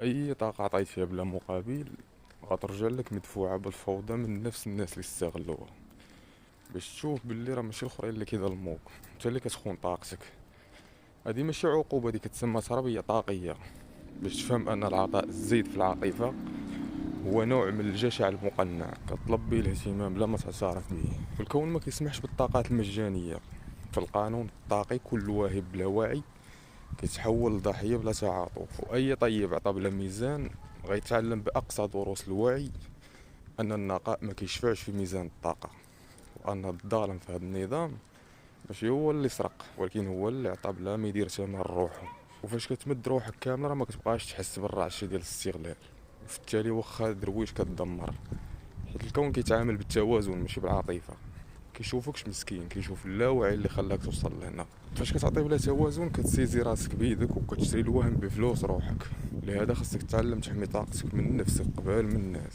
اي طاقة عطيت فيها بلا مقابل غترجع لك مدفوعة بالفوضى من نفس الناس اللي استغلوها، باش تشوف باللي راه ماشي الاخرين اللي كيظلموك، انت اللي كتخون طاقتك. هادي ماشي عقوبة، دي كتسمى تربية طاقية، باش تفهم ان العطاء الزيد في العاطفة هو نوع من الجشع المقنع كطلب به الاهتمام بلا ما تعترف به. الكون ما كيسمحش بالطاقات المجانية، في القانون الطاقي كل واهب بلا وعي كيتحول لضحية بلا تعاطف، واي طيب عطا بلا ميزان غيتعلم باقصى دروس الوعي ان النقاء ما كيشفعش في ميزان الطاقة، وان الظالم في هذا النظام ماشي هو اللي سرق، ولكن هو اللي عطى بلا ما يدير ثمن روحه. وفاش كتمد روحك كامله راه ما كتبقاش تحس بالرعشه ديال الاستغلال، وفي التالي واخا درويش كتدمر، حيت الكون كيتعامل بالتوازن ماشي بالعاطفه. كيشوفكش مسكين، كيشوف اللاوعي اللي خلاك توصل لهنا. فاش كتعطي بلا توازن كتسيزي راسك بيدك وكتشري الوهم بفلوس روحك. لهذا خاصك تتعلم تحمي طاقتك من نفسك قبل من الناس.